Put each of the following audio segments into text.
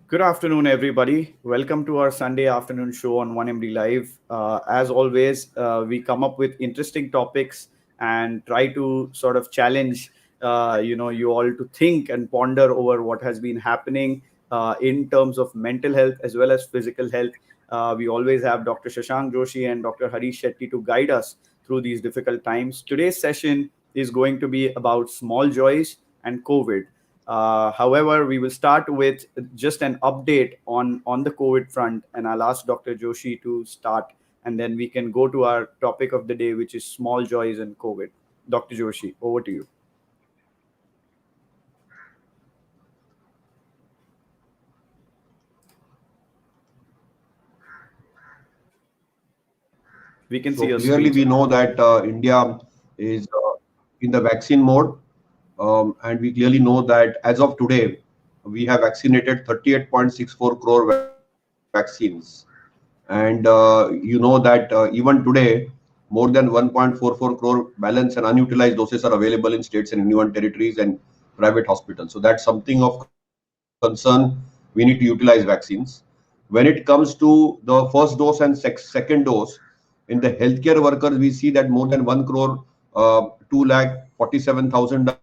Good afternoon, everybody. Welcome to our Sunday afternoon show on 1MD Live. As always, we come up with interesting topics and try to sort of challenge, you all to think and ponder over what has been happening in terms of mental health as well as physical health. We always have Dr. Shashank Joshi and Dr. Harish Shetty to guide us through these difficult times. Today's session is going to be about small joys and COVID. However, we will start with just an update on the COVID front, and I'll ask Dr. Joshi to start, and then we can go to our topic of the day, which is small joys and COVID. Dr. Joshi, over to you. We can see So your clearly, screen, we sir. know that India is in the vaccine mode, and we clearly know that as of today, we have vaccinated 38.64 crore vaccines. And you know that even today, more than 1.44 crore balance and unutilized doses are available in states and union territories and private hospitals. So that's something of concern. We need to utilize vaccines. When it comes to the first dose and second dose, in the healthcare workers, we see that more than 1 crore, 2 lakh 47,000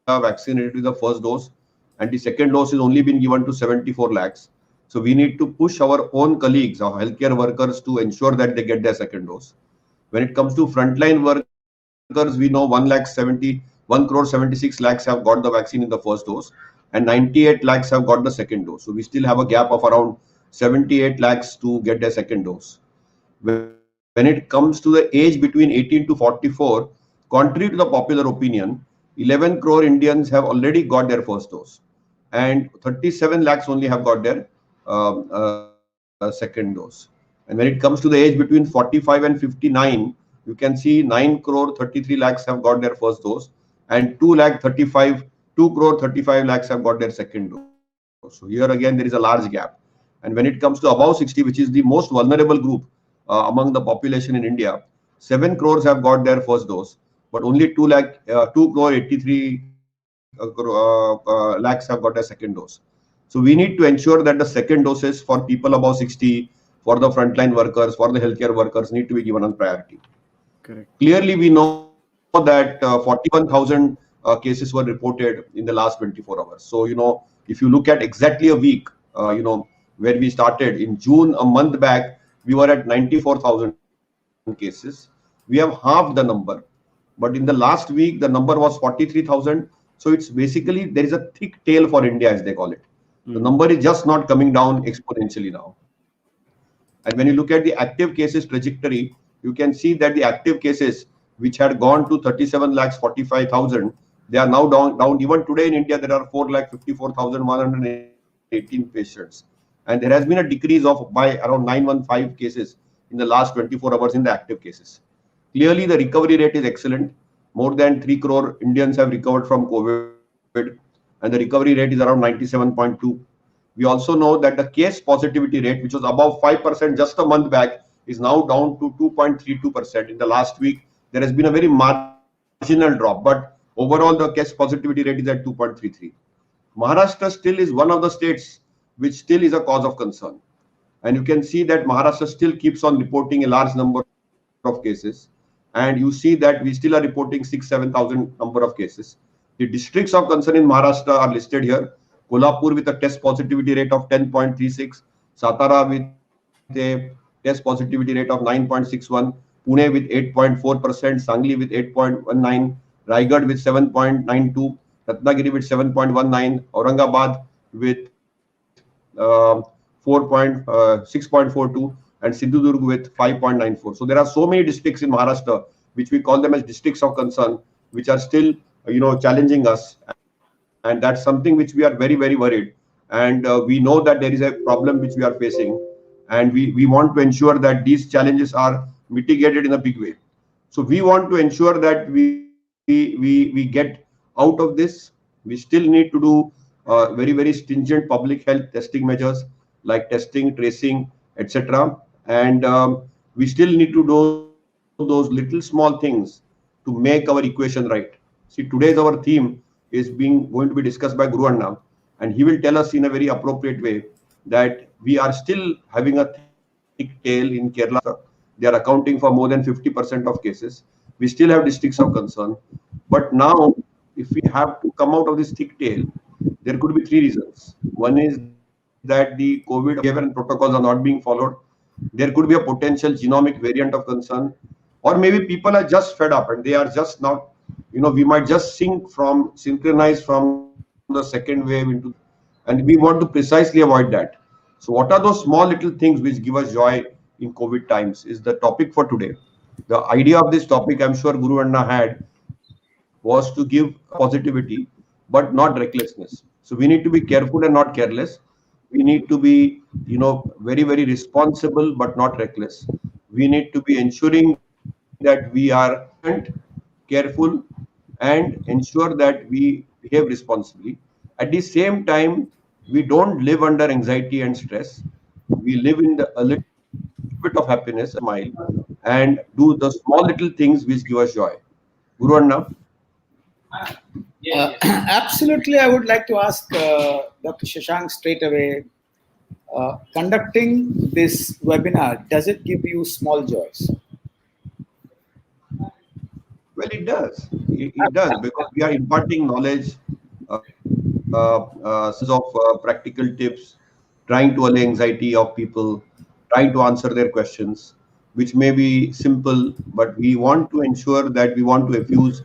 are vaccinated with the first dose, and the second dose is only been given to 74 lakhs. So we need to push our own colleagues, our healthcare workers, to ensure that they get their second dose. When it comes to frontline workers, we know 1 crore 76 lakhs have got the vaccine in the first dose, and 98 lakhs have got the second dose. So we still have a gap of around 78 lakhs to get their second dose. When it comes to the age between 18 to 44, contrary to the popular opinion, 11 crore Indians have already got their first dose, and 37 lakhs only have got their second dose. And when it comes to the age between 45 and 59, you can see 9 crore 33 lakhs have got their first dose, and 2 lakh 35, 2 crore 35 lakhs have got their second dose. So here again, there is a large gap. And when it comes to above 60, which is the most vulnerable group among the population in India, 7 crores have got their first dose, but only 2 crore 83 lakhs have got their second dose. So we need to ensure that the second doses for people above 60, for the frontline workers, for the healthcare workers need to be given on priority. Correct. Clearly, we know that 41,000 cases were reported in the last 24 hours. So, if you look at exactly a week, where we started in June, a month back, we were at 94,000 cases. We have halved the number. But in the last week, the number was 43,000. So it's basically, there is a thick tail for India, as they call it. The number is just not coming down exponentially now. And when you look at the active cases trajectory, you can see that the active cases, which had gone to 37 lakhs 45,000, they are now down. Even today in India, there are 4 lakh 54,118 patients. And there has been a decrease of by around 915 cases in the last 24 hours in the active cases. Clearly, the recovery rate is excellent. More than 3 crore Indians have recovered from COVID, and the recovery rate is around 97.2. We also know that the case positivity rate, which was above 5% just a month back, is now down to 2.32%. In the last week, there has been a very marginal drop, but overall the case positivity rate is at 2.33. Maharashtra still is one of the states which still is a cause of concern. And you can see that Maharashtra still keeps on reporting a large number of cases. And you see that we still are reporting 6,000-7,000 number of cases. The districts of concern in Maharashtra are listed here. Kolhapur with a test positivity rate of 10.36, Satara with a test positivity rate of 9.61, Pune with 8.4%, Sangli with 8.19, Raigad with 7.92, Ratnagiri with 7.19, Aurangabad with 6.42, and Sindhudurg with 5.94. So there are so many districts in Maharashtra which we call them as districts of concern, which are still challenging us, and that's something which we are very, very worried. And we know that there is a problem which we are facing, and we want to ensure that these challenges are mitigated in a big way. So we want to ensure that we get out of this. We still need to do very, very stringent public health testing measures like testing, tracing, etc. And we still need to do those little small things to make our equation right. See, today's our theme is going to be discussed by Guru Anna, and he will tell us in a very appropriate way that we are still having a thick tail in Kerala. They are accounting for more than 50% of cases. We still have districts of concern. But now, if we have to come out of this thick tail, there could be three reasons. One is that the COVID behavior and protocols are not being followed. There could be a potential genomic variant of concern, or maybe people are just fed up and they are just not, we might just synchronize from the second wave into, and we want to precisely avoid that. So what are those small little things which give us joy in COVID times is the topic for today. The idea of this topic, I'm sure Guru Anna had, was to give positivity, but not recklessness. So we need to be careful and not careless. We need to be, very, very responsible, but not reckless. We need to be ensuring that we are prudent, careful, and ensure that we behave responsibly. At the same time, we don't live under anxiety and stress. We live in a little bit of happiness, a smile, and do the small little things which give us joy. Guru Anna? Absolutely, I would like to ask Dr. Shashank straight away. Conducting this webinar, does it give you small joys? Well, it does. It does, because we are imparting knowledge, series of practical tips, trying to allay anxiety of people, trying to answer their questions, which may be simple, but we want to ensure that we want to infuse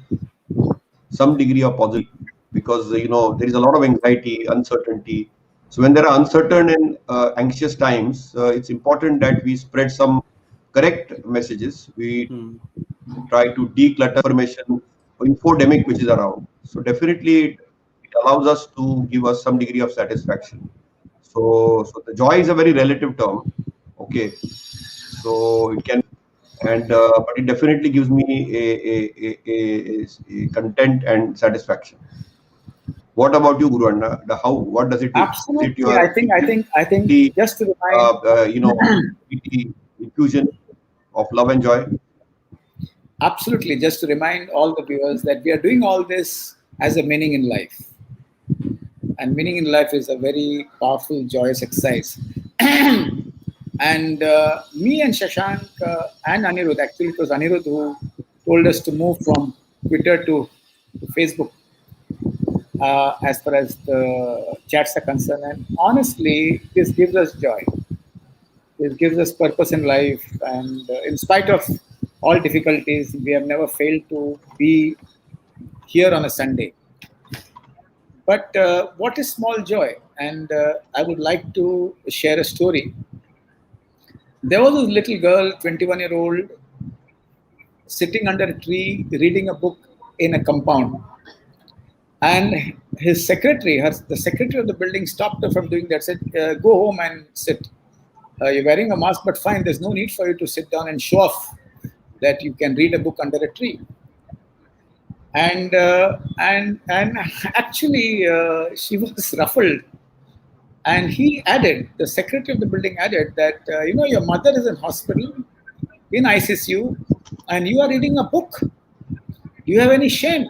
some degree of positivity, because there is a lot of anxiety, uncertainty. So when there are uncertain and anxious times, it's important that we spread some correct messages. We try to declutter information or infodemic which is around. So definitely it allows us to give us some degree of satisfaction. So the joy is a very relative term. Okay, so it can, and but it definitely gives me a content and satisfaction. What about you, Guru Anna? What does it do? Is it Absolutely, your I think just to remind, infusion of love and joy? absolutely, just to remind all the viewers that we are doing all this as a meaning in life, and meaning in life is a very powerful, joyous exercise. And me and Shashank and Anirudh, actually it was Anirudh who told us to move from Twitter to Facebook as far as the chats are concerned. And honestly, this gives us joy. This gives us purpose in life. And in spite of all difficulties, we have never failed to be here on a Sunday. But what is small joy? And I would like to share a story. There was a little girl, 21-year-old, sitting under a tree reading a book in a compound. And his secretary, the secretary of the building, stopped her from doing that, said, go home and sit. You're wearing a mask, but fine, there's no need for you to sit down and show off that you can read a book under a tree. And actually, she was ruffled. And the secretary of the building added that, your mother is in hospital, in ICU, and you are reading a book. Do you have any shame?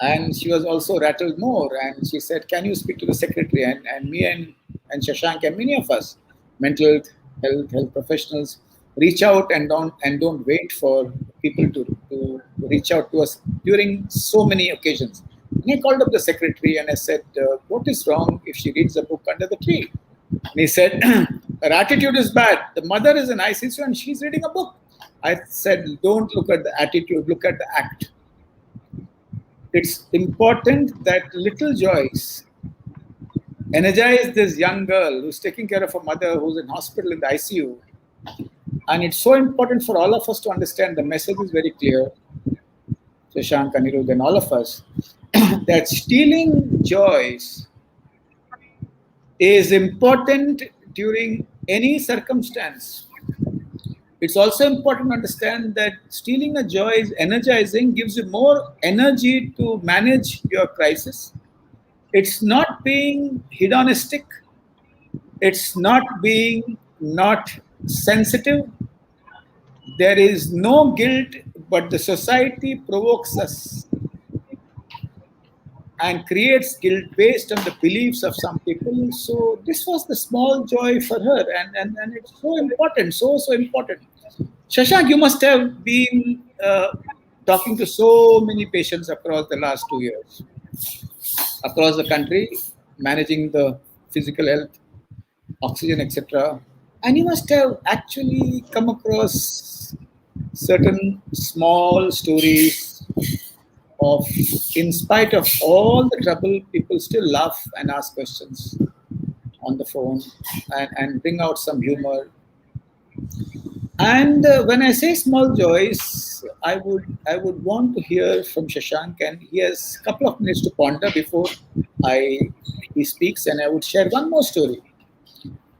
And she was also rattled more. And she said, can you speak to the secretary? And me and Shashank and many of us, mental health professionals, reach out and don't wait for people to reach out to us during so many occasions. And I called up the secretary and I said, what is wrong if she reads a book under the tree? And he said, her attitude is bad. The mother is in ICU and she's reading a book. I said, don't look at the attitude, look at the act. It's important that little joys energize this young girl who's taking care of her mother who's in hospital in the ICU. And it's so important for all of us to understand the message is very clear, Shashank, Anirudh, and all of us, that stealing joys is important during any circumstance. It's also important to understand that stealing a joy is energizing, gives you more energy to manage your crisis. It's not being hedonistic. It's not being not sensitive. There is no guilt, but the society provokes us. and creates guilt based on the beliefs of some people. So this was the small joy for her, and it's so important, so important. Shashank, you must have been talking to so many patients across the last 2 years, across the country, managing the physical health, oxygen, etc. And you must have actually come across certain small stories of, in spite of all the trouble, people still laugh and ask questions on the phone, and bring out some humor. And when I say small joys, I would want to hear from Shashank, and he has a couple of minutes to ponder before I he speaks, and I would share one more story.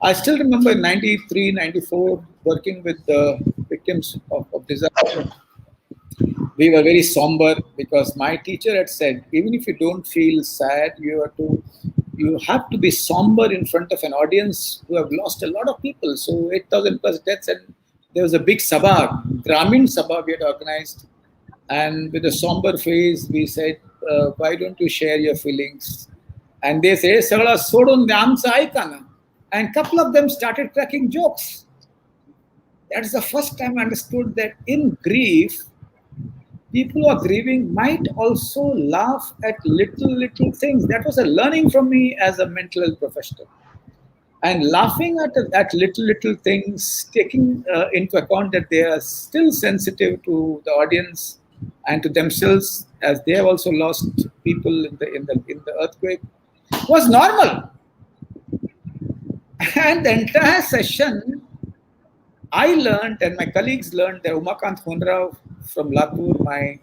I still remember in 93, 94, working with the victims of disaster. We were very somber because my teacher had said, even if you don't feel sad, you have to be somber in front of an audience who have lost a lot of people. So 8,000 plus deaths, and there was a big sabha, Gramin sabha we had organized, and with a somber face we said, why don't you share your feelings? And they say, "Sagala sodun amsa aikana." And a couple of them started cracking jokes. That's the first time I understood that in grief, people who are grieving might also laugh at little things. That was a learning from me as a mental health professional. And laughing at little things, taking into account that they are still sensitive to the audience and to themselves, as they have also lost people in the earthquake, was normal. And the entire session, I learned, and my colleagues learned, that Umakant Hunrao from Latur, my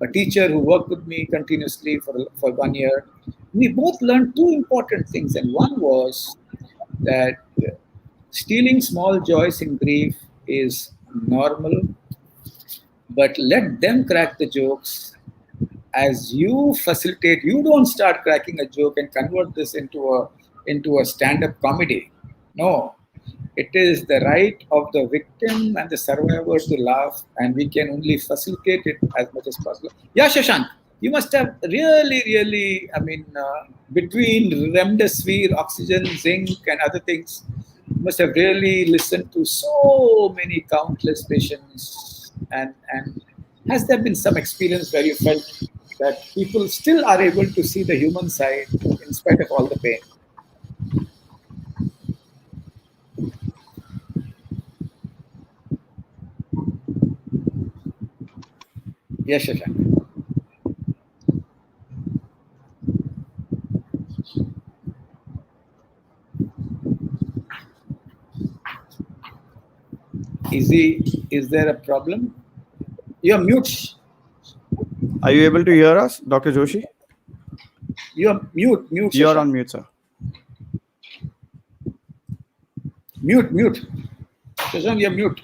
a teacher who worked with me continuously for 1 year, we both learned two important things. And one was that stealing small joys in grief is normal, but let them crack the jokes. As you facilitate, you don't start cracking a joke and convert this into a stand-up comedy. No, it is the right of the victim and the survivor to laugh, and we can only facilitate it as much as possible. Yeah, Shashank, you must have really, I mean, between remdesivir, oxygen, zinc, and other things, you must have really listened to so many countless patients. And has there been some experience where you felt that people still are able to see the human side in spite of all the pain? Yes, Shashank. Is there a problem? You're mute. Are you able to hear us, Dr. Joshi? You're mute. You're Shashank. on mute, sir. Mute. Shashank, you're mute.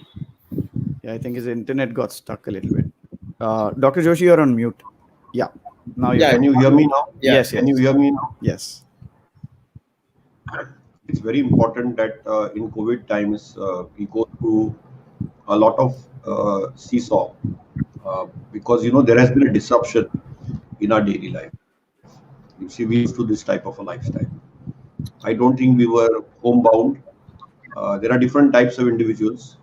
Yeah, I think his internet got stuck a little bit. Dr. Joshi, you're on mute. Yeah. Now you Yeah. Can you hear me now? Yeah. Yes. Can you hear me now? Yes. It's very important that in COVID times we go through a lot of seesaw because there has been a disruption in our daily life. You see, we used to this type of a lifestyle. I don't think we were homebound. There are different types of individuals,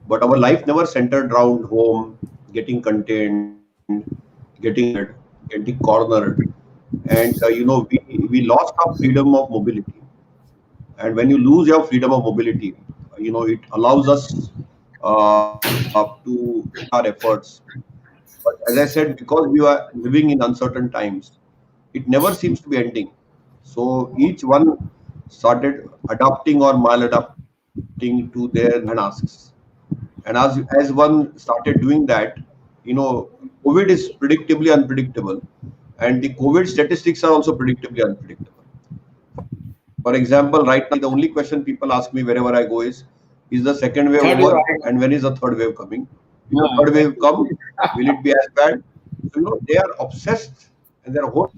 but our life never centered around home, getting contained, getting fed, getting cornered, and we lost our freedom of mobility. And when you lose your freedom of mobility, it allows us to our efforts. But as I said, because we are living in uncertain times, it never seems to be ending. So each one started adapting or maladapting to their needs and asks. And as one started doing that, COVID is predictably unpredictable, and the COVID statistics are also predictably unpredictable. For example, right now, the only question people ask me wherever I go is the second wave Third over, wave. and when is the third wave coming? If the Ah, third wave come, will it be as bad? So, they are obsessed, and their whole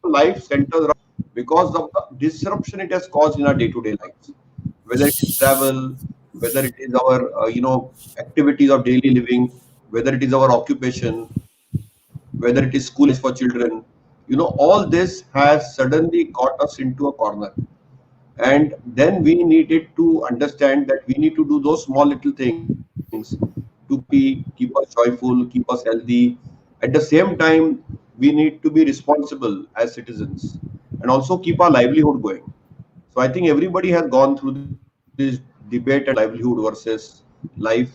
life centers around because of the disruption it has caused in our day-to-day lives. Whether it is travel, whether it is our, activities of daily living, whether it is our occupation, whether it is school for children. All this has suddenly got us into a corner. And then we needed to understand that we need to do those small little things to keep us happy, keep us joyful, keep us healthy. At the same time, we need to be responsible as citizens and also keep our livelihood going. So I think everybody has gone through this debate at livelihood versus life,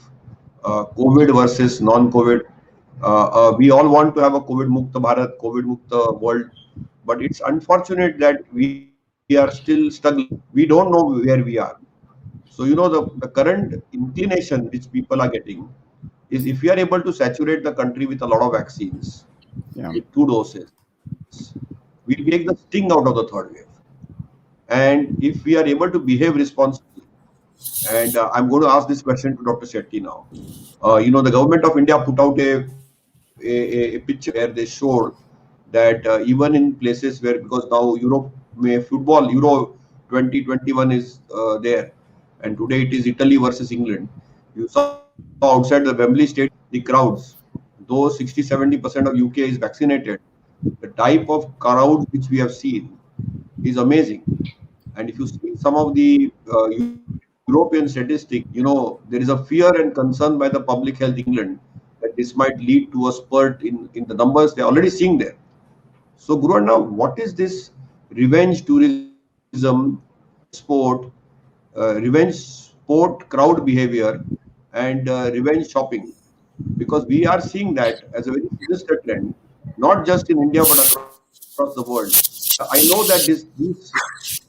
COVID versus non-COVID. We all want to have a COVID Mukta Bharat, COVID Mukta world, but it's unfortunate that we are still struggling. We don't know where we are. So, the current inclination which people are getting is, if we are able to saturate the country with a lot of vaccines, Yeah. with 2 doses, we'll take the sting out of the third wave. And if we are able to behave responsibly, and I'm going to ask this question to Dr. Shetty now. The government of India put out a picture where they showed that even in places where, because now Europe may football Euro 2021 is there, and today it is Italy versus England. You saw outside the Wembley Stadium the crowds. Though 60-70% of UK is vaccinated, the type of crowds which we have seen is amazing. And if you see some of the European statistics, there is a fear and concern by the public health England that this might lead to a spurt in the numbers they're already seeing there. So, Guru, now what is this revenge tourism, revenge sport crowd behavior, and revenge shopping? Because we are seeing that as a very sinister trend, not just in India but across the world. I know that these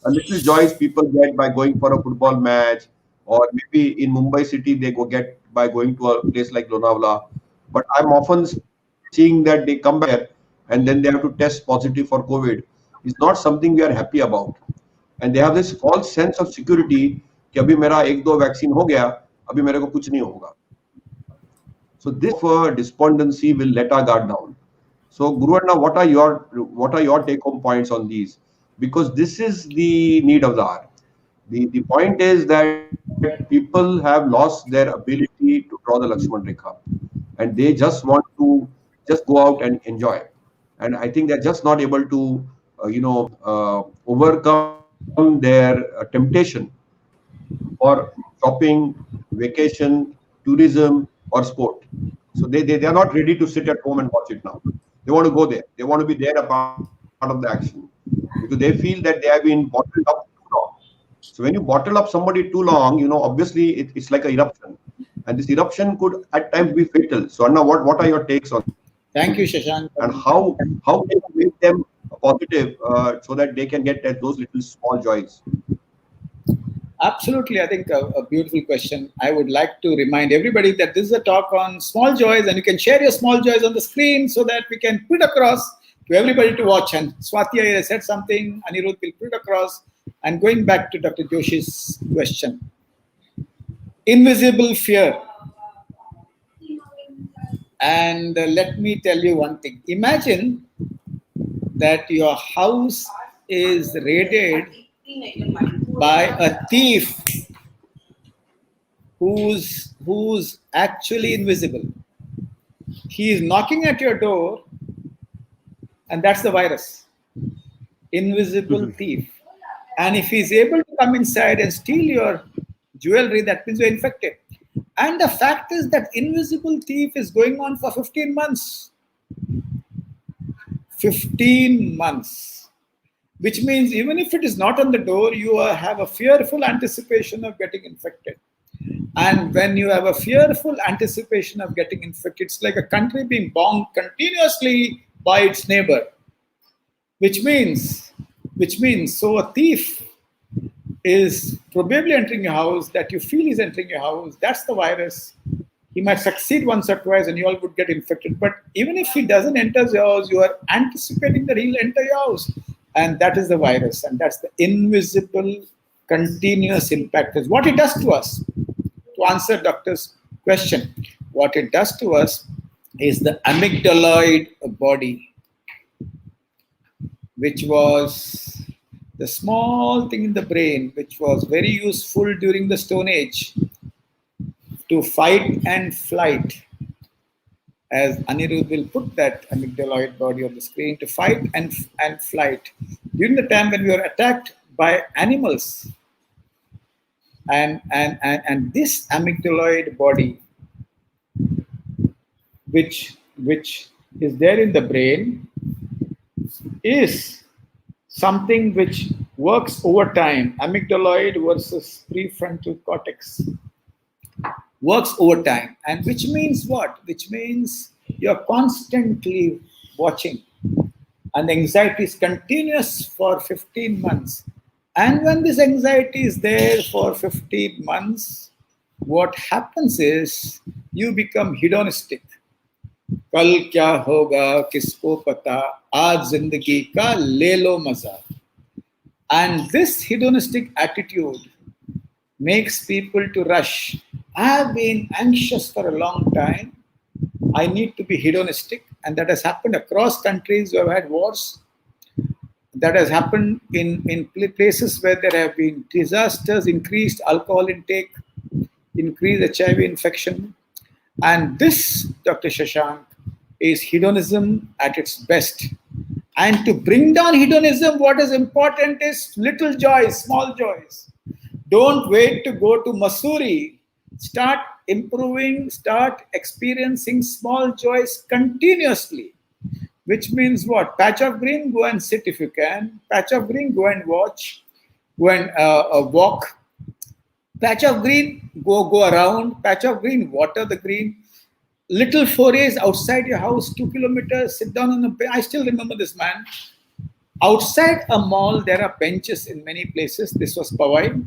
little joys people get by going for a football match, or maybe in Mumbai city they go get by going to a place like Lonavala. But I'm often seeing that they come back there and then they have to test positive for COVID. Is not something we are happy about. And they have this false sense of security कि अभी मेरा 1-2 vaccine हो गया, अभी मेरे को कुछ नहीं होगा. So this kind of despondency will let our guard down. So Guru Anna, what are your take home points on these? Because this is the need of the hour. The point is that people have lost their ability to draw the Lakshman Rekha, and they just want to just go out and enjoy. And I think they're just not able to, overcome their temptation for shopping, vacation, tourism, or sport. So they are not ready to sit at home and watch it now. They want to go there. They want to be there, a part of the action, because they feel that they have been bottled up too long. So when you bottle up somebody too long, obviously it's like a eruption, and this eruption could at times be fatal. So Anna, what are your takes on this, Thank you, Shashank. and how can you make them positive so that they can get at those little small joys? Absolutely, I think a beautiful question. I would like to remind everybody that this is a talk on small joys, and you can share your small joys on the screen so that we can put across to everybody to watch. And Swati has said something, Anirudh will put across. And going back to Dr. Joshi's question, invisible fear. And let me tell you one thing. Imagine that your house is raided by a thief who's actually invisible. He is knocking at your door, and that's the virus. Invisible thief. And if he's able to come inside and steal your jewelry, that means you're infected. And the fact is that invisible thief is going on for 15 months. 15 months. Which means even if it is not on the door, you have a fearful anticipation of getting infected. And when you have a fearful anticipation of getting infected, it's like a country being bombed continuously by its neighbor. Which means, so a thief is probably entering your house that you feel is entering your house. That's the virus. He might succeed once or twice and you all would get infected. But even if he doesn't enter your house, you are anticipating that he'll enter your house. And that is the virus. And that's the invisible, continuous impact. Is what it does to us. To answer doctor's question, what it does to us is the amygdaloid body, which was the small thing in the brain, which was very useful during the Stone Age to fight and flight. as Anirudh will put that amygdaloid body on the screen, to fight and flight. During the time when we were attacked by animals, and this amygdaloid body, which is there in the brain, is something which works over time. Amygdaloid versus prefrontal cortex works over time. And which means what? Which means you're constantly watching. And the anxiety is continuous for 15 months. And when this anxiety is there for 15 months, what happens is you become hedonistic. कल क्या होगा किसको पता आज जिंदगी का ले लो मजा. And this hedonistic attitude makes people to rush. I have been anxious for a long time. I need to be hedonistic, and that has happened across countries who have had wars. That has happened in places where there have been disasters, increased alcohol intake, increased HIV infection. And this, Dr. Shashank, is hedonism at its best. And to bring down hedonism, what is important is little joys, small joys. Don't wait to go to Masuri. Start improving, start experiencing small joys continuously. Which means what? Patch of green, go and sit if you can. Patch of green, go and watch. Go and walk. Patch of green, go around. Patch of green, water the green. Little forays outside your house, 2 kilometers, sit down on a bench. I still remember this man. Outside a mall, there are benches in many places. This was Powai.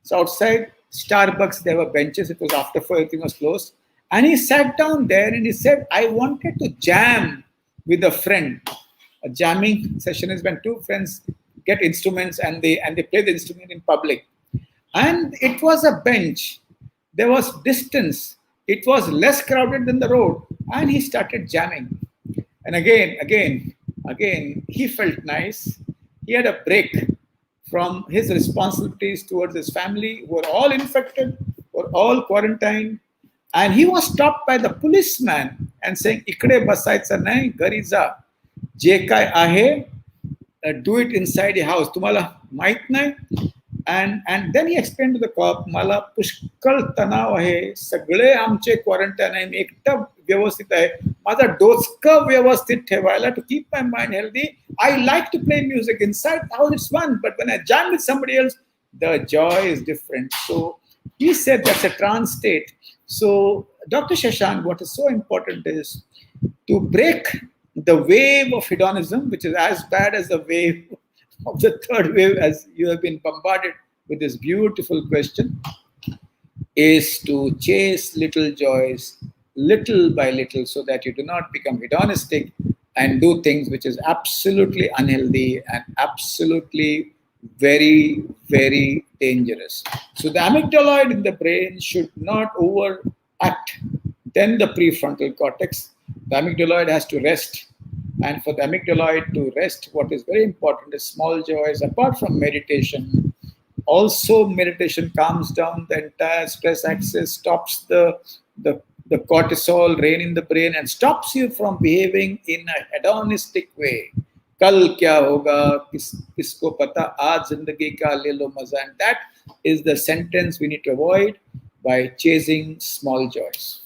So outside Starbucks, there were benches. It was after 4, everything was closed. And he sat down there and he said, I wanted to jam with a friend. A jamming session is when two friends get instruments and they play the instrument in public. And it was a bench. There was distance. It was less crowded than the road. And he started jamming. And again, he felt nice. He had a break from his responsibilities towards his family, who were all infected, were all quarantined. And he was stopped by the policeman and saying, Ikde basaitsa nahi, gari ja. Je kai ahe, do it inside your house. Tumhala mait nahi. And then he explained to the cop, Mala pushkal tanav ahe, sagle amche quarantine आहे, मी एकटा व्यवस्थित आहे, माझा डोचका व्यवस्थित ठेवायला, to keep my mind healthy. I like to play music inside the house, it's fun, but when I jam with somebody else, the joy is different. So he said that's a trance state. So Dr. Shashank, what is so important is to break the wave of hedonism, which is as bad as the wave of the third wave, as you have been bombarded with this beautiful question, is to chase little joys little by little so that you do not become hedonistic and do things which is absolutely unhealthy and absolutely very, very dangerous. So the amygdaloid in the brain should not overact. Then the prefrontal cortex, the amygdaloid has to rest. And for the amygdaloid to rest, what is very important is small joys. Apart from meditation, also meditation calms down the entire stress axis, stops the cortisol rain in the brain, and stops you from behaving in a hedonistic way. Kal kya hoga, kisko pata, aaj zindagi ka le lo maza. And that is the sentence we need to avoid by chasing small joys.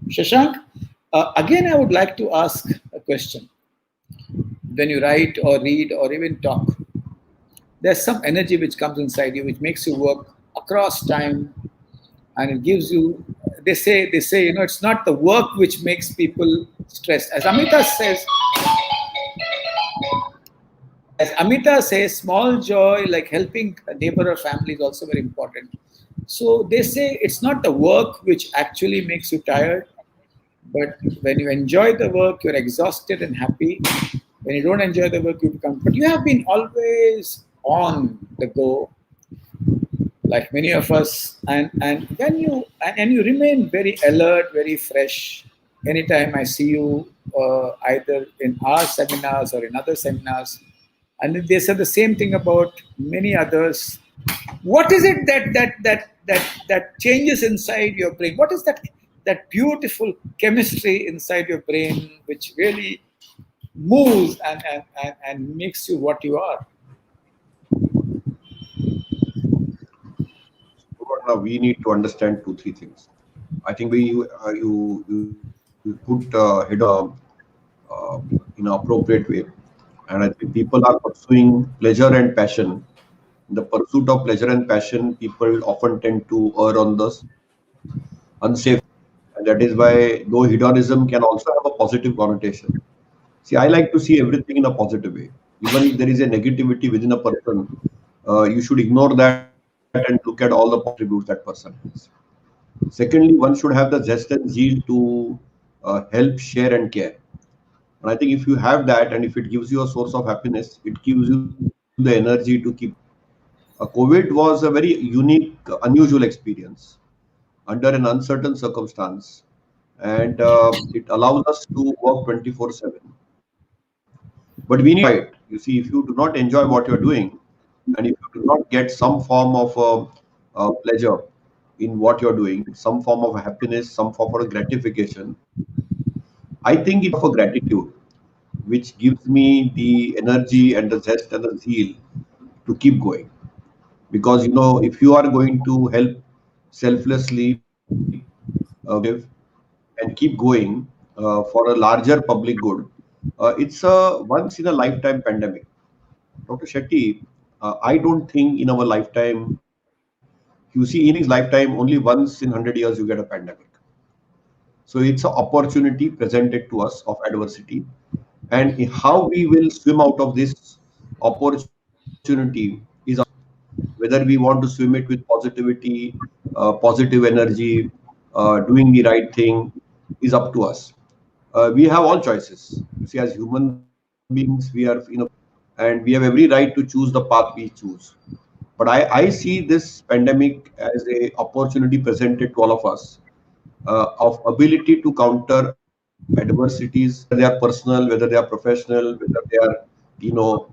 Shashank, again, I would like to ask a question. When you write or read or even talk, there's some energy which comes inside you, which makes you work across time, and it gives you. They say, it's not the work which makes people stressed. As Amita says, small joy like helping a neighbor or family is also very important. So they say it's not the work which actually makes you tired, but when you enjoy the work, you're exhausted and happy. When you don't enjoy the work, you become. But you have been always on the go, like many of us, and when you remain very alert, very fresh. Anytime I see you, either in our seminars or in other seminars, and they said the same thing about many others. What is it that changes inside your brain? What is that that beautiful chemistry inside your brain, which really moves and makes you what you are. So now we need to understand two, three things. I think you put head on in an appropriate way, and I think people are pursuing pleasure and passion. In the pursuit of pleasure and passion, people often tend to err on the unsafe side, and that is why though hedonism can also have a positive connotation. See, I like to see everything in a positive way. Even if there is a negativity within a person, you should ignore that and look at all the positive attributes that person has. Secondly, one should have the zest and zeal to help, share, and care. And I think if you have that, and if it gives you a source of happiness, it gives you the energy to keep going. COVID was a very unique, unusual experience under an uncertain circumstance, and it allows us to work 24/7. But we need to enjoy it. You see, if you do not enjoy what you're doing, and if you do not get some form of pleasure in what you're doing, some form of happiness, some form of gratification, I think it's a form of gratitude which gives me the energy and the zest and the zeal to keep going. Because if you are going to help selflessly, give and keep going for a larger public good, it's a once in a lifetime pandemic. Dr. Shetty, I don't think in our lifetime, you see, in his lifetime, only once in 100 years you get a pandemic. So it's an opportunity presented to us of adversity, and how we will swim out of this opportunity is up to us. Whether we want to swim it with positivity, positive energy, doing the right thing, is up to us. We have all choices. You see, as human beings, we are in a and we have every right to choose the path we choose. But I see this pandemic as a opportunity presented to all of us of ability to counter adversities, whether they are personal, whether they are professional, whether they are,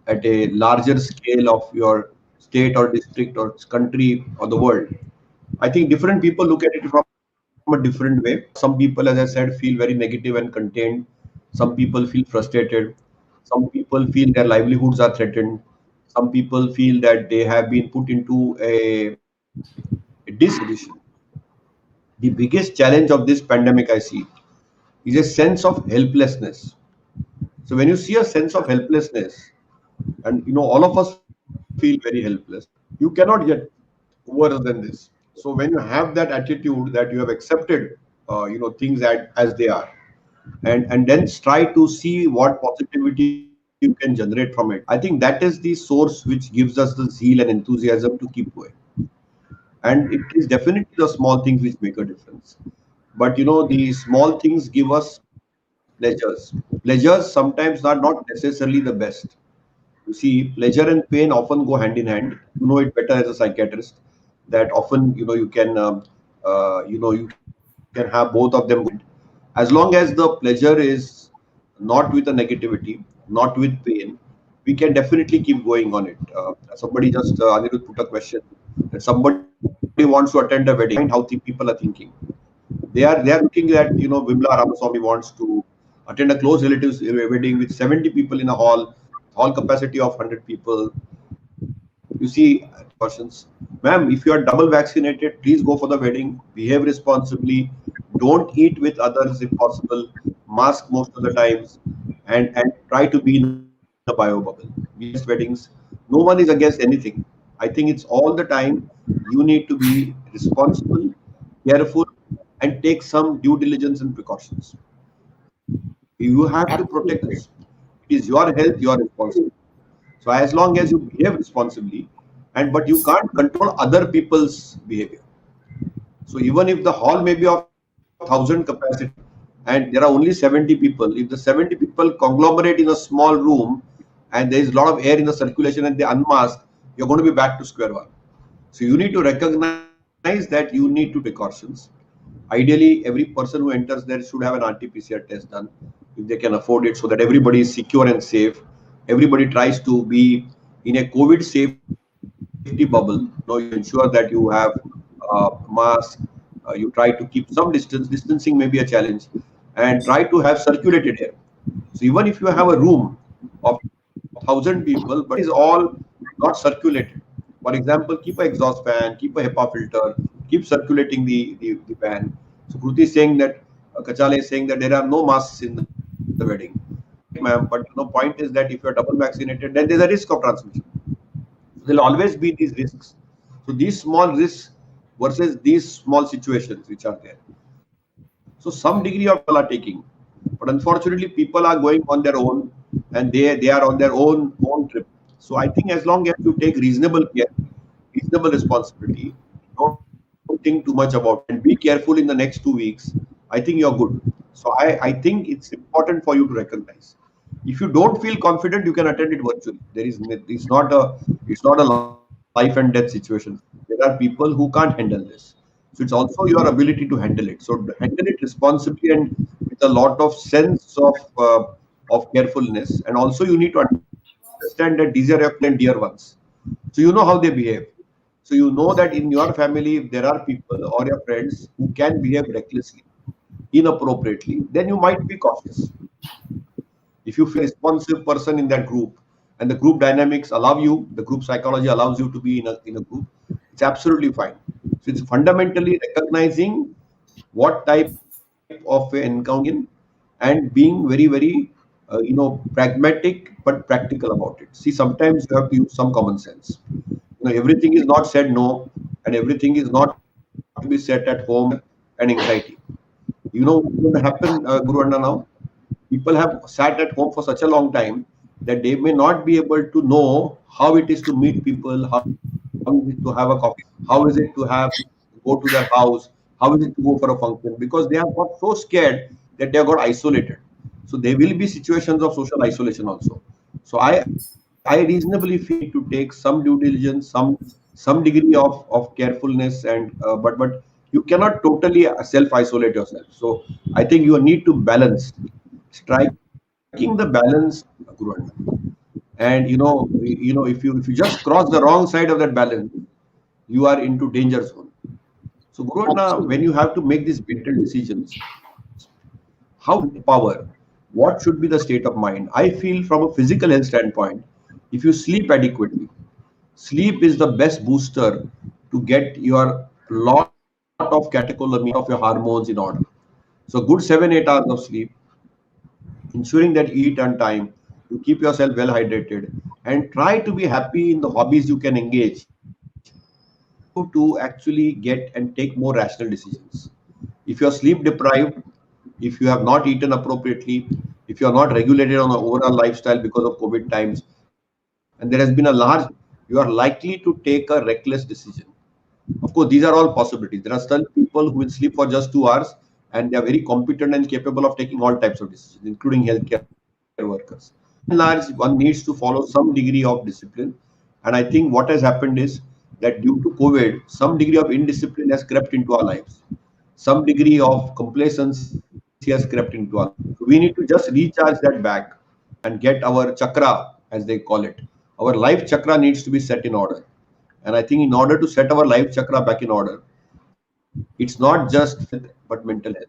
at a larger scale of your state or district or country or the world. I think different people look at it from a different way. Some people, as I said, feel very negative and contained. Some people feel frustrated. Some people feel their livelihoods are threatened. Some people feel that they have been put into a disposition. The biggest challenge of this pandemic I see is a sense of helplessness. So when you see a sense of helplessness, and all of us feel very helpless, you cannot get worse than this. So when you have that attitude that you have accepted, things as they are, and then try to see what positivity you can generate from it. I think that is the source which gives us the zeal and enthusiasm to keep going. And it is definitely the small things which make a difference. But the small things give us pleasures. Pleasures sometimes are not necessarily the best. You see, pleasure and pain often go hand in hand. You know it better as a psychiatrist, that often you can have both of them go hand in hand. As long as the pleasure is not with a negativity, not with pain, we can definitely keep going on it. Somebody just Anirudh put a question that somebody wants to attend a wedding. Mind how people are thinking. They are looking at, Vimla Ramaswamy wants to attend a close relatives wedding with 70 people in a hall capacity of 100 people. You see, precautions. Ma'am, if you are double vaccinated, please go for the wedding. Behave responsibly. Don't eat with others if possible. Mask most of the times, and try to be in a bio bubble. We have seen weddings. No one is against anything. I think it's all the time. You need to be responsible, careful, and take some due diligence and precautions. You have to protect Absolutely. yourself. It is your health, your responsibility. So as long as you behave responsibly, and but you can't control other people's behavior. So even if the hall may be of 1,000 capacity and there are only 70 people, if the 70 people conglomerate in a small room and there is a lot of air in the circulation and they unmask, you're going to be back to square one. So you need to recognize that you need to take precautions. Ideally, every person who enters there should have an RT-PCR test done if they can afford it, so that everybody is secure and safe. Everybody tries to be in a COVID safety bubble. You ensure that you have mask, You try to keep some distance. Distancing may be a challenge, and try to have circulated air. So even if you have a room of 1,000 people, but is all not circulated. For example, keep a exhaust fan, keep a HEPA filter, keep circulating the fan. So Kruti is saying that Kachale is saying that there are no masks in the wedding. Right, ma'am. But point is that if you are double vaccinated, then there's a risk of transmission. So there'll always be these risks. So these small risks versus these small situations which are there. So some degree of people are taking, but unfortunately people are going on their own, and they are on their own trip. So I think as long as you take reasonable care, reasonable responsibility, don't think too much about it, and be careful in the next 2 weeks, I think you're good. So I think it's important for you to recognize. If you don't feel confident, you can attend it virtually. It's not a life and death situation. There are people who can't handle this. So it's also your ability to handle it. So handle it responsibly and with a lot of sense of carefulness. And also you need to understand that these are your close and dear ones. So you know how they behave. So you know that in your family, if there are people or your friends who can behave recklessly, inappropriately, then you might be cautious. If you feel a responsive person in that group, and the group dynamics allow you, the group psychology allows you to be in a group, it's absolutely fine. So it's fundamentally recognizing what type of encounter and being very, very, pragmatic but practical about it. See, sometimes you have to use some common sense. Everything is not said no, and everything is not to be said at home and anxiety. What's going to happen, Guru Anna, now? People have sat at home for such a long time that they may not be able to know how it is to meet people, how is it to have a coffee, how is it to have go to their house, how is it to go for a function, because they have got so scared that they have got isolated. So there will be situations of social isolation also. So I reasonably feel you need to take some due diligence, some degree of carefulness, and but you cannot totally self isolate yourself. So I think you need to balance, striking the balance, Guru Anna. And if you just cross the wrong side of that balance, you are into danger zone. So Guru Anna, when you have to make these mental decisions, how power, what should be the state of mind? I feel from a physical health standpoint, if you sleep adequately, sleep is the best booster to get your lot of catecholamine, lot of your hormones in order. So good 7-8 hours of sleep, ensuring that you eat on time, you keep yourself well hydrated, and try to be happy in the hobbies you can engage, will allow you to actually get and take more rational decisions. If you're sleep deprived, if you have not eaten appropriately, if you are not regulated on the overall lifestyle because of COVID times, and there has been a large, you are likely to take a reckless decision. Of course, these are all possibilities. There are still people who will sleep for just 2 hours, and they are very competent and capable of taking all types of decisions, including healthcare workers. By and large, one needs to follow some degree of discipline. And I think what has happened is that due to COVID, some degree of indiscipline has crept into our lives. Some degree of complacency has crept into our lives. So we need to just recharge that back and get our chakra, as they call it. Our life chakra needs to be set in order. And I think in order to set our life chakra back in order, it's not just but mental health.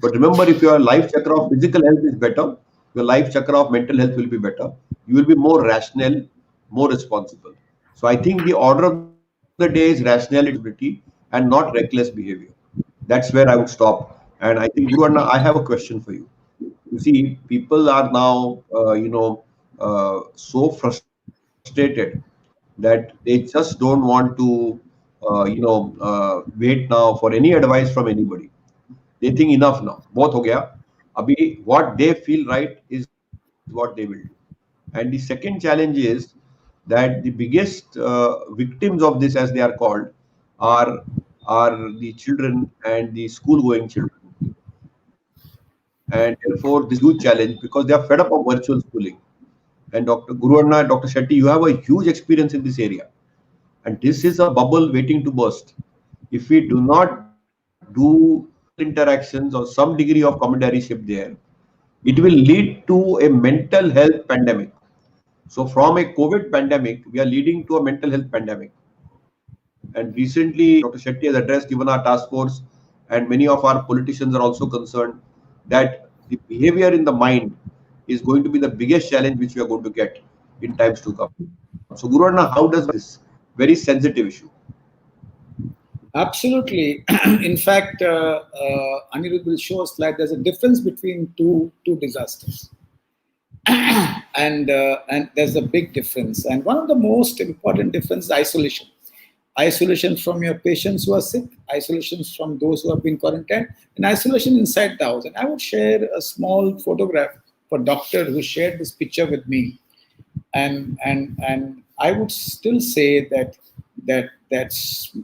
But remember, if your life chakra of physical health is better, your life chakra of mental health will be better. You will be more rational, more responsible. So I think the order of the day is rationality, responsibility, and not reckless behavior. That's where I would stop. And I think, Guru Anna, I have a question for you. You see, people are now, so frustrated that they just don't want to, wait now for any advice from anybody. They think enough now. Both ho gaya. Abhi, what they feel right is what they will do. And the second challenge is that the biggest victims of this, as they are called, are are the children and the school going children. And therefore, this is a huge challenge because they are fed up of virtual schooling. And Dr. Guru Anna, Dr. Shetty, you have a huge experience in this area. And this is a bubble waiting to burst. If we do not do interactions or some degree of commanderyship there, it will lead to a mental health pandemic. So from a COVID pandemic, we are leading to a mental health pandemic. And recently, Dr. Shetty has addressed even our task force and many of our politicians are also concerned that the behavior in the mind is going to be the biggest challenge which we are going to get in times to come. So, Guru Anna, how does this very sensitive issue? Absolutely. In fact, Anirudh will show a slide. There's a difference between two disasters, and there's a big difference. And one of the most important difference is isolation. Isolation from your patients who are sick, isolation from those who have been quarantined, and isolation inside the house. And I would share a small photograph for doctor who shared this picture with me, and I would still say that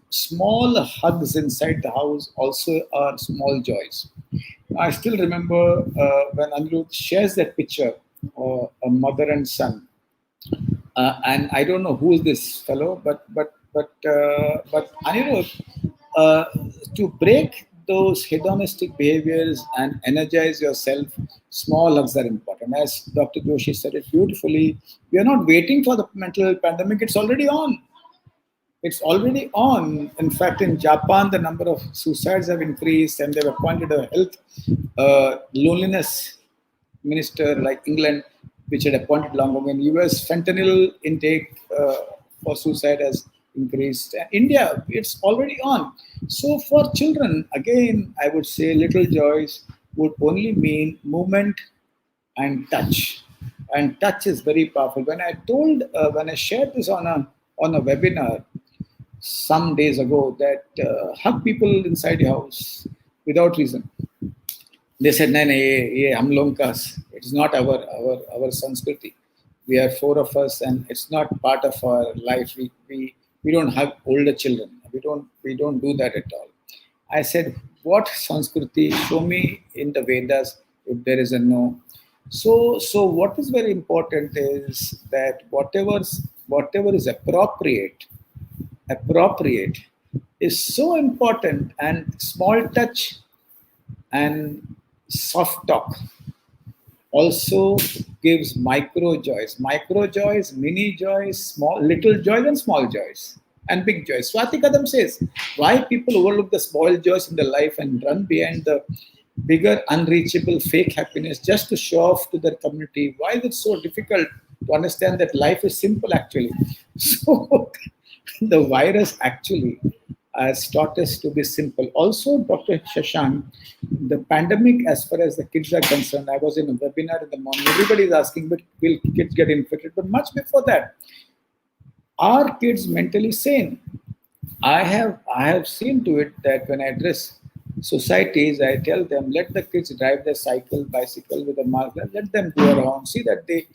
small hugs inside the house also are small joys. I still remember when Anirudh shares that picture, a mother and son, and I don't know who is this fellow, but Anirudh, uh, to break those hedonistic behaviors and energize yourself, small hugs are important. As Dr. Joshi said it beautifully, we are not waiting for the mental health pandemic; it's already on. It's already on. In fact, in Japan, the number of suicides have increased, and they've appointed a health loneliness minister like England, which had appointed long ago. In US, fentanyl intake for suicide has increased. India, it's already on. So for children, again, I would say little joys would only mean movement and touch. And touch is very powerful. When I shared this on a webinar, some days ago that hug people inside your house without reason. They said, "No, no, ye hum log ka, it's not our Sanskriti. We are four of us, and it's not part of our life. We don't hug older children. We don't do that at all." I said, "What Sanskriti? Show me in the Vedas if there is a no." So what is very important is that whatever is appropriate is so important, and small touch and soft talk also gives micro joys, mini joys, small little joys, and small joys, and big joys. Swati Kadam says why people overlook the small joys in their life and run behind the bigger unreachable fake happiness just to show off to their community. Why is it so difficult to understand that life is simple actually? So the virus actually has taught us to be simple. Also, Dr. Shashank, the pandemic, as far as the kids are concerned, I was in a webinar in the morning. Everybody is asking, but will kids get infected? But much before that, are kids mentally sane? I have seen to it that when I address societies, I tell them let the kids drive their bicycle with a mask, let them go around, see that they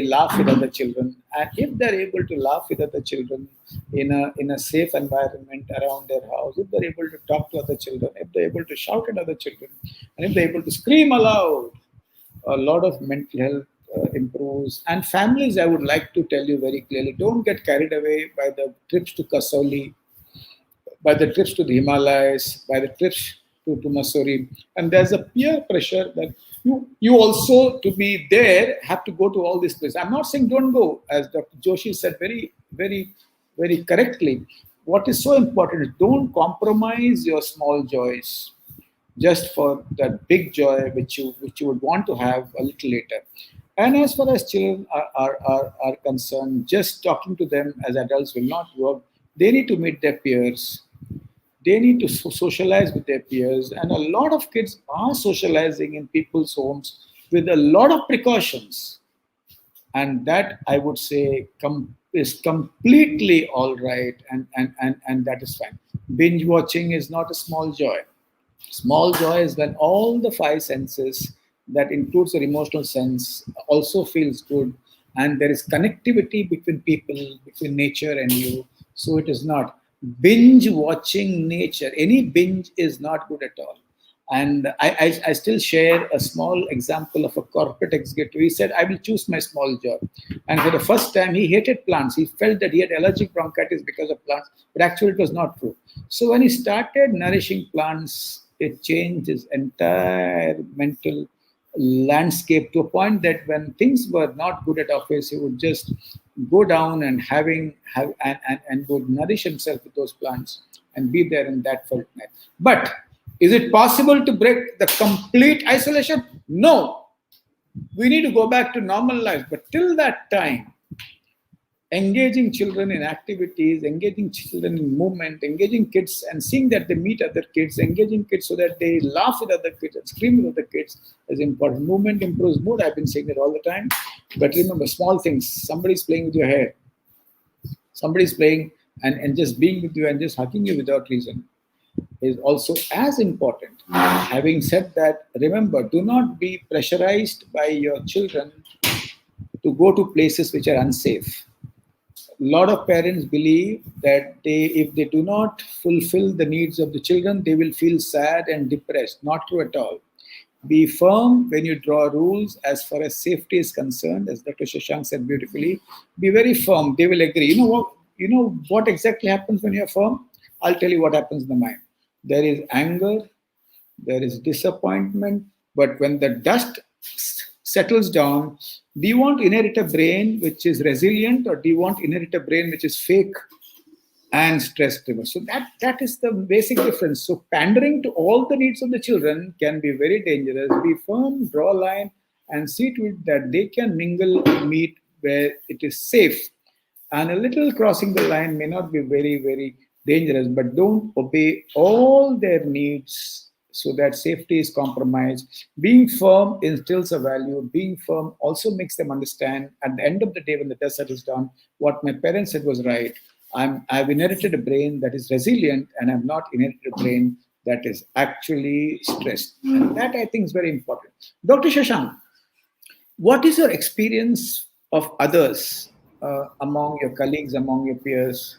laugh with other children, and if they're able to laugh with other children in a safe environment around their house, if they're able to talk to other children, if they're able to shout at other children, and if they're able to scream aloud, a lot of mental health improves. And families, I would like to tell you very clearly, don't get carried away by the trips to Kasauli, by the trips to the Himalayas, by the trips to Mussoorie. And there's a peer pressure that you also, to be there, have to go to all these places. I'm not saying don't go, as Dr. Joshi said very correctly. What is so important is don't compromise your small joys just for that big joy which you would want to have a little later. And as far as children are concerned, just talking to them as adults will not work. They need to meet their peers. They need to socialize with their peers. And a lot of kids are socializing in people's homes with a lot of precautions. And that I would say is completely all right, and that is fine. Binge watching is not a small joy. Small joy is when all the five senses, that includes your emotional sense, also feels good, and there is connectivity between people, between nature and you. So it is not binge watching nature. Any binge is not good at all. And I still share a small example of a corporate executive. He said, "I will choose my small job." And for the first time, he hated plants. He felt that he had allergic bronchitis because of plants, but actually it was not true. So when he started nourishing plants, it changed his entire mental landscape to a point that when things were not good at office, he would just go down and and would nourish himself with those plants and be there, and that felt nice. But Is it possible to break the complete isolation? No. We need to go back to normal life. But till that time, engaging children in activities, engaging children in movement, engaging kids and seeing that they meet other kids, engaging kids so that they laugh with other kids and scream with other kids is important. Movement improves mood. I've been saying it all the time. But remember, small things. Somebody's playing with your hair. Somebody's playing and just being with you and just hugging you without reason is also as important. Having said that, remember, do not be pressurized by your children to go to places which are unsafe. A lot of parents believe that if they do not fulfill the needs of the children, they will feel sad and depressed. Not true at all. Be firm when you draw rules as far as safety is concerned, as Dr. Shashank said beautifully. Be very firm. They will agree. You know what? You know what exactly happens when you're firm? I'll tell you what happens in the mind. There is anger, there is disappointment, but when the dust settles down, do you want to inherit a brain which is resilient, or do you want to inherit a brain which is fake and stress driven? So that is the basic difference. So pandering to all the needs of the children can be very dangerous. Be firm, draw a line, and see to it that they can mingle and meet where it is safe. And a little crossing the line may not be very, very dangerous, but don't obey all their needs so that safety is compromised. Being firm instills a value. Being firm also makes them understand at the end of the day, when the dust settles down, what my parents said was right. I've inherited a brain that is resilient, and I've not inherited a brain that is actually stressed. And that, I think, is very important. Dr. Shashank, what is your experience of others among your colleagues, among your peers?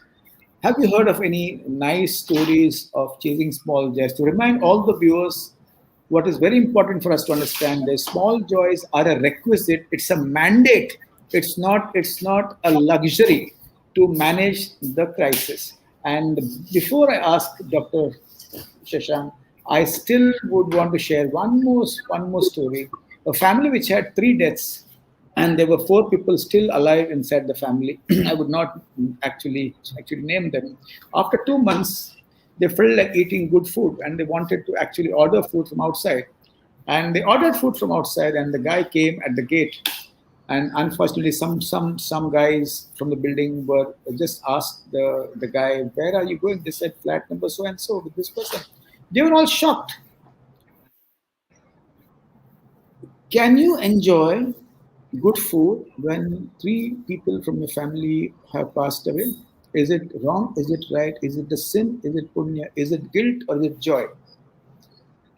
Have you heard of any nice stories of chasing small joys? To remind all the viewers, what is very important for us to understand is small joys are a requisite. It's a mandate. It's not a luxury to manage the crisis. And before I ask Dr. Shashank, I still would want to share one more story. A family which had 3 deaths, and there were 4 people still alive inside the family. I would not actually name them. After 2 months, they felt like eating good food, and they wanted to actually order food from outside. And they ordered food from outside, and the guy came at the gate. And unfortunately, some guys from the building were just asked the guy, "Where are you going?" They said, "Flat number so and so with this person." They were all shocked. Can you enjoy good food when 3 people from your family have passed away? Is it wrong? Is it right? Is it a sin? Is it punya? Is it guilt or is it joy?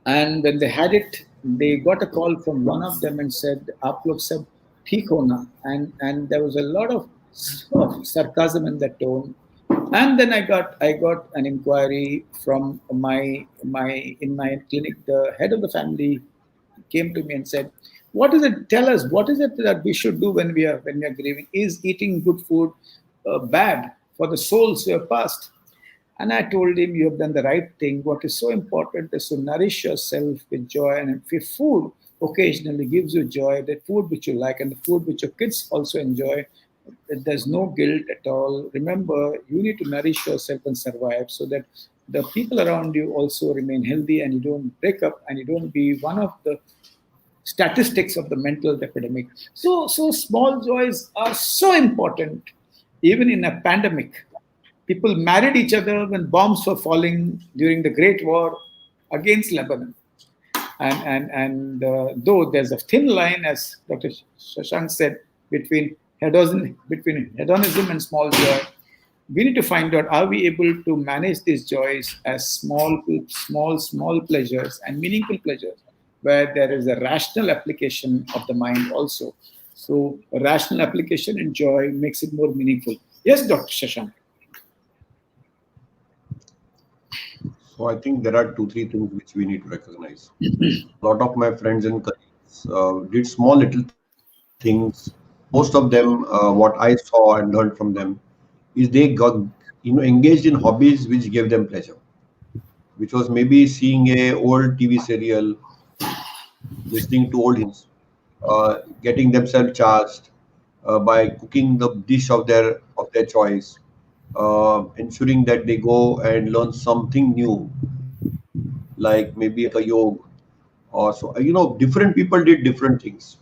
And when they had it, they got a call from one of them and said, "Aap log sab theek ho na?" And there was a lot of sarcasm in that tone. And then I got an inquiry from my clinic. The head of the family came to me and said, "What is it? Tell us, what is it that we should do when we are grieving? Is eating good food bad for the souls who have passed?" And I told him, "You have done the right thing. What is so important is to nourish yourself with joy. And if food occasionally gives you joy, the food which you like and the food which your kids also enjoy, there's no guilt at all. Remember, you need to nourish yourself and survive so that the people around you also remain healthy and you don't break up and you don't be one of the statistics of the mental epidemic." So small joys are so important, even in a pandemic. People married each other when bombs were falling during the Great War against Lebanon. And though there's a thin line, as Dr. Shashank said, between hedonism and small joy, we need to find out, are we able to manage these joys as small pleasures and meaningful pleasures, where there is a rational application of the mind also. So a rational application in joy makes it more meaningful. Yes, Dr. Shashank. So I think there are 2, 3 things which we need to recognize. A lot of my friends and colleagues did small little things. Most of them, what I saw and learned from them, is they got engaged in hobbies which gave them pleasure, which was maybe seeing a old TV serial, listening to old hymns, getting themselves charged by cooking the dish of their choice, ensuring that they go and learn something new, like like maybe like a yoga, or so different people did different things.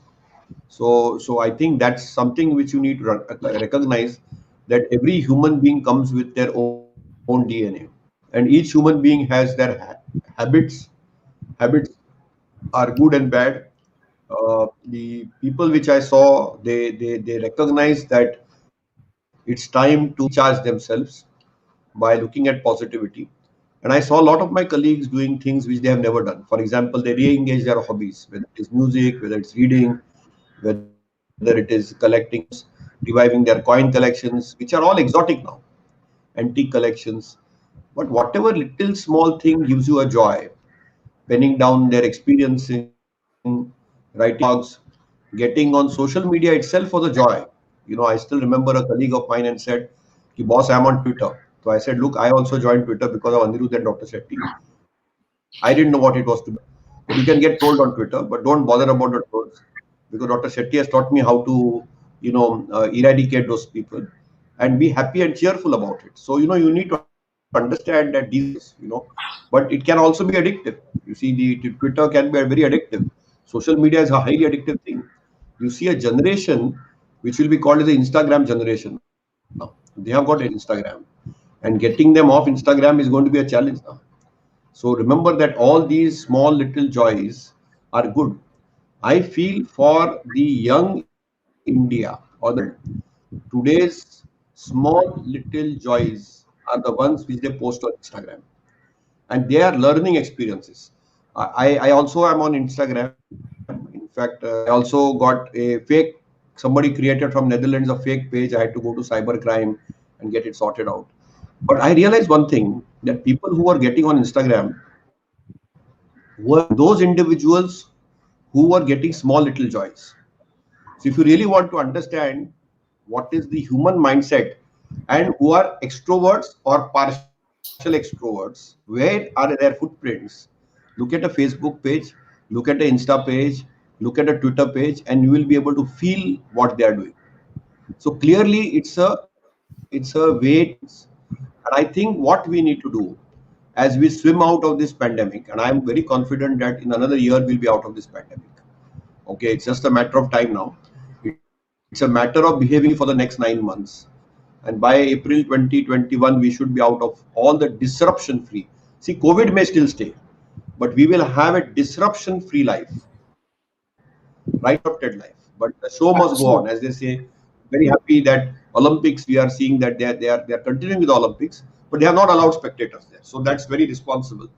So I think that's something which you need to recognize, that every human being comes with their own DNA, and each human being has their habits. Habits are good and bad. The people which I saw, they recognize that it's time to recharge themselves by looking at positivity. And I saw a lot of my colleagues doing things which they have never done. For example, they re-engage their hobbies, whether it is music, whether it's reading, whether it is collecting stamps, reviving their coin collections, which are all exotic now, antique collections. But whatever little small thing gives you a joy, penning down their experiencing, writing blogs, getting on social media itself for the joy. I still remember a colleague of mine and said, "Ki, boss, I'm on Twitter." So I said, look, I also joined Twitter because of Anirudh and Dr. Shetty. I didn't know what it was to be. But you can get trolled on Twitter, but don't bother about the trolls, because Dr. Shetty has taught me how to, eradicate those people and be happy and cheerful about it. So, you need to understand that these are but it can also be addictive. You see, the Twitter can be very addictive. Social media is a highly addictive thing. You see a generation which will be called as the Instagram generation now. They have got Instagram, and getting them off Instagram is going to be a challenge now. So remember that all these small little joys are good. I feel for the young India or the world, today's small little joys are the ones which they post on Instagram, and they are learning experiences. I also am on Instagram. In fact, I also got a fake, somebody created from Netherlands a fake page. I had to go to cybercrime and get it sorted out. But I realized one thing, that people who are getting on Instagram were those individuals who were getting small little joys. So if you really want to understand what is the human mindset, and who are extroverts or partial extroverts, where are their footprints? Look at a Facebook page, look at an Insta page, look at a Twitter page, and you will be able to feel what they are doing. So clearly, it's a way to things. And I think what we need to do as we swim out of this pandemic, and I am very confident that in another year we'll be out of this pandemic. Okay, it's just a matter of time now. It's a matter of behaving for the next 9 months. And by April 2021, we should be out of all the disruption free. See, COVID may still stay, but we will have a disruption free life, right? Uninterrupted life. But the show must go on, as Absolutely. they say. Very happy that Olympics, we are seeing that they are continuing with the Olympics, but they have not allowed spectators there. So that's very responsible.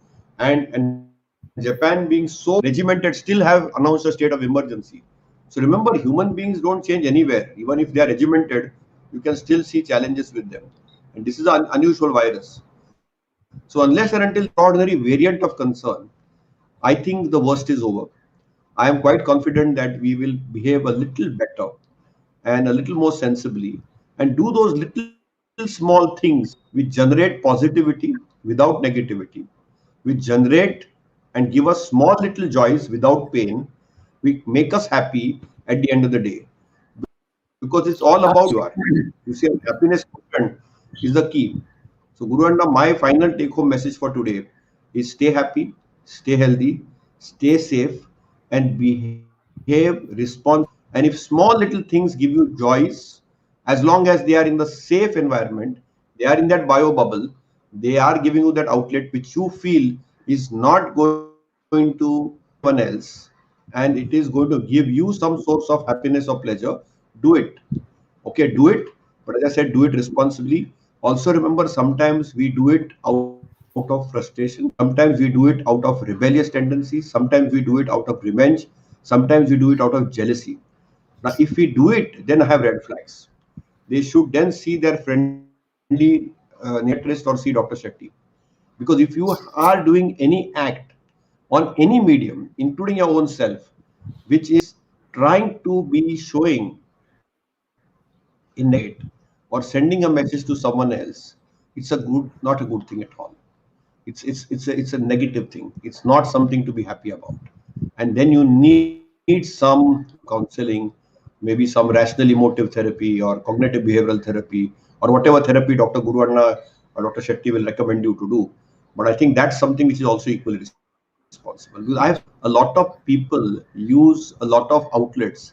And Japan being so regimented still have announced a state of emergency. So remember, human beings don't change anywhere. Even if they are regimented, you can still see challenges with them. And this is an unusual virus. So unless and until extraordinary variant of concern, I think the worst is over. I am quite confident that we will behave a little better and a little more sensibly, and do those little small things which generate positivity without negativity, which generate and give us small little joys without pain, which make us happy at the end of the day. Because it's all about who you are. Absolutely. You see, happiness quotient is the key. So, Guru Anda, my final take home message for today is stay happy, stay healthy, stay safe, and behave responsibly. And if small little things give you joys, as long as they are in the safe environment, they are in that bio bubble, they are giving you that outlet which you feel is not going to anyone else, and it is going to give you some source of happiness or pleasure, do it. Okay, do it. But as I said, do it responsibly. Also remember, sometimes we do it out of frustration, sometimes we do it out of rebellious tendencies, sometimes we do it out of revenge, sometimes we do it out of jealousy. Now if we do it, then I have red flags. They should then see their friendly nearest or see Dr. Shetty. Because if you are doing any act on any medium, including your own self, which is trying to be showing in negative or sending a message to someone else, it's a good, not a good thing at all. It's a negative thing. It's not something to be happy about. And then you need some counseling, maybe some rational emotive therapy or cognitive behavioral therapy, or whatever therapy Dr. Guru Anna or Dr. Shetty will recommend you to do. But I think that's something which is also equally responsible. responsible. Because I have seen a lot of people use a lot of outlets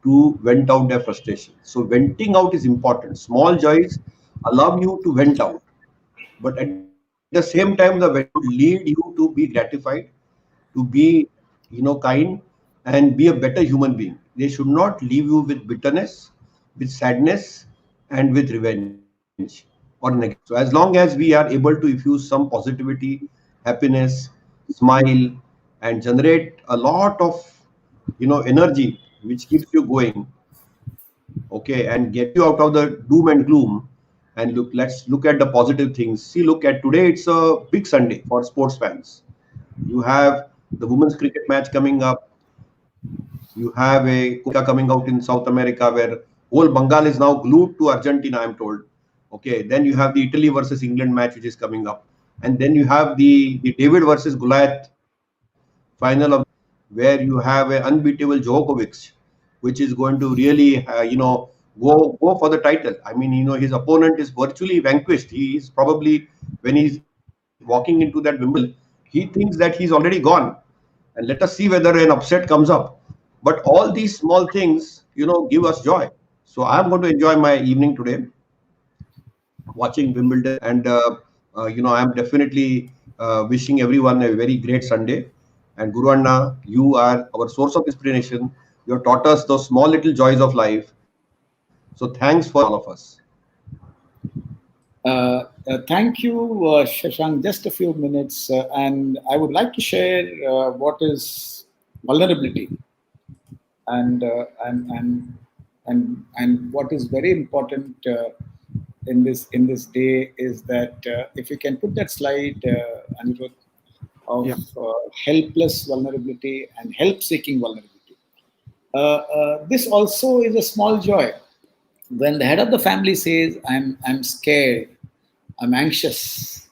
to vent out their frustration. So venting out is important. Small joys allow you to vent out, but at the same time, the venting out should lead you to be gratified, to be, kind, and be a better human being. They should not leave you with bitterness, with sadness, and with revenge or negativity. So as long as we are able to infuse some positivity, happiness, smile, and generate a lot of, energy which keeps you going, okay, and get you out of the doom and gloom. And let's look at the positive things. See, look at today, it's a big Sunday for sports fans. You have the women's cricket match coming up. You have a Copa coming out in South America, where whole Bengal is now glued to Argentina, I'm told. Okay, then you have the Italy versus England match which is coming up, and then you have the David versus Goliath final of where you have an unbeatable Djokovic, which is going to really, go for the title. I mean, his opponent is virtually vanquished. He is probably, when he's walking into that Wimbledon, he thinks that he's already gone. And let us see whether an upset comes up. But all these small things, give us joy. So I'm going to enjoy my evening today watching Wimbledon, and I'm definitely wishing everyone a very great Sunday. And Guru Anna, you are our source of inspiration. You have taught us those small little joys of life. So thanks for all of us. Thank you, Shashank. Just a few minutes, and I would like to share what is vulnerability, and and what is very important in this day is that if you can put that slide, Anirudh, of Yeah. helpless vulnerability and help-seeking vulnerability. This also is a small joy. When the head of the family says, I'm scared, I'm anxious,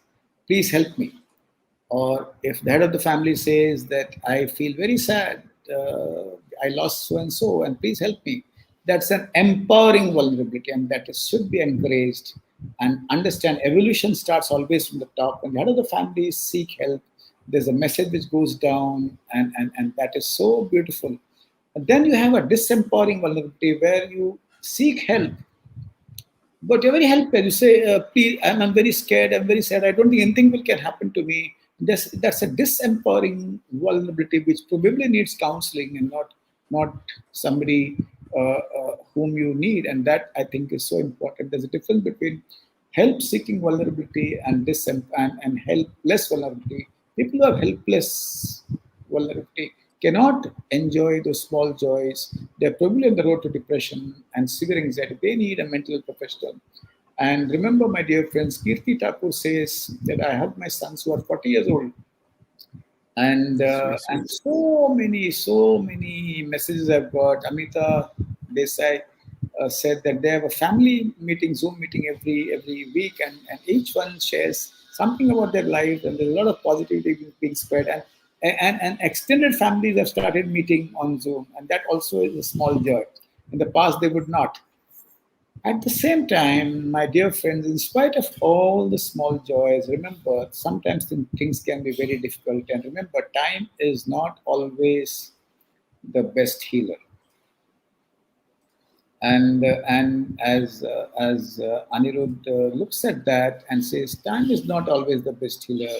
please help me. Or if the head of the family says that I feel very sad, I lost so and so, and please help me. That's an empowering vulnerability, and that should be encouraged. And understand evolution starts always from the top. When the head of the family seek help, there's a message which goes down, and that is so beautiful. And then you have a disempowering vulnerability where you seek help but you're very helpless. You say, please, I'm very scared, I'm very sad, I don't think anything will can happen to me. That's a disempowering vulnerability which probably needs counseling and not somebody whom you need. And that I think is so important. There's a difference between help-seeking vulnerability and and helpless vulnerability. People who have helpless vulnerability cannot enjoy those small joys. They're probably on the road to depression and severe anxiety. They need a mental health professional. And remember, my dear friends, Kirti Thakur says that I have my sons who are 40 years old, That's very and sweet. so many messages I've got. Amita Desai said that they have a family meeting, Zoom meeting every week, and each one shares something about their life, and there's a lot of positivity being spread. And extended families have started meeting on Zoom, and that also is a small joy. In the past, they would not. At the same time, my dear friends, in spite of all the small joys, remember sometimes things can be very difficult. And remember, time is not always the best healer. And as Anirudh looks at that and says, time is not always the best healer.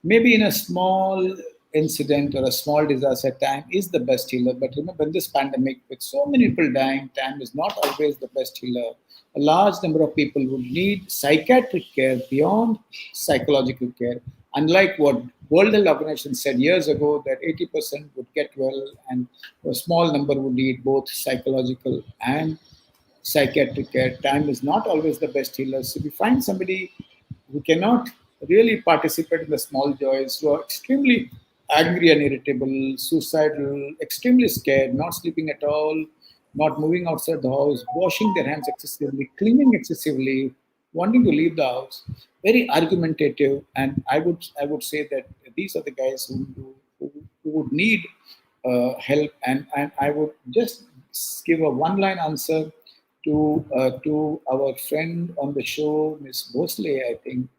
Maybe in a small incident or a small disaster, time is the best healer. But remember, in this pandemic, with so many people dying, time is not always the best healer. A large number of people would need psychiatric care beyond psychological care. Unlike what World Health Organization said years ago, that 80% would get well and a small number would need both psychological and psychiatric care. Time is not always the best healer. So if you find somebody who cannot really participate in the small joys, who are extremely angry and irritable, suicidal, extremely scared, not sleeping at all, not moving outside the house, washing their hands excessively, cleaning excessively, wanting to leave the house, very argumentative, and I would say that these are the guys who would need help, and I would just give a one-line answer to our friend on the show, Miss Bosley, I think,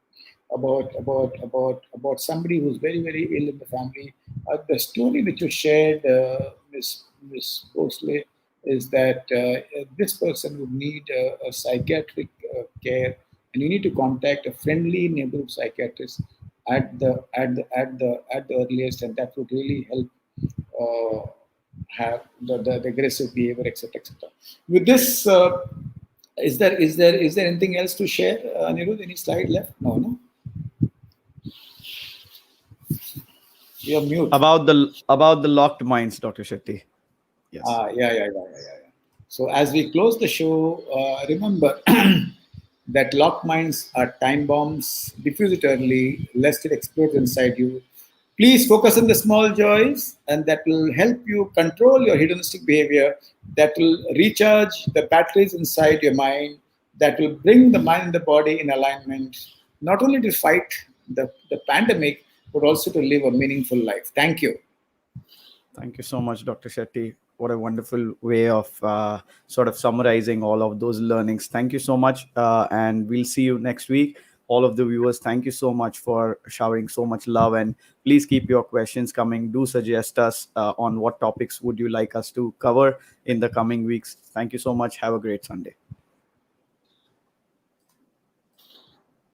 about somebody who's very ill in the family. The story which you shared, Miss Bosley, is that this person would need a psychiatric care, and you need to contact a friendly neighborhood psychiatrist at the earliest, and that would really help have the aggressive behavior, etc., etc. With this, is there anything else to share, Anirudh? Any slide left? No, no. You're mute. About the locked minds, Dr. Shetty. Yes. Yeah. So as we close the show, remember that locked minds are time bombs. Diffuse it early, lest it explodes inside you. Please focus on the small joys, and that will help you control your hedonistic behavior. That will recharge the batteries inside your mind. That will bring the mind and the body in alignment, not only to fight the pandemic, but also to live a meaningful life. Thank you. Thank you so much, Dr. Shetty. What a wonderful way of sort of summarizing all of those learnings. Thank you so much. And we'll see you next week. All of the viewers, thank you so much for showering so much love. And please keep your questions coming. Do suggest us on what topics would you like us to cover in the coming weeks. Thank you so much. Have a great Sunday.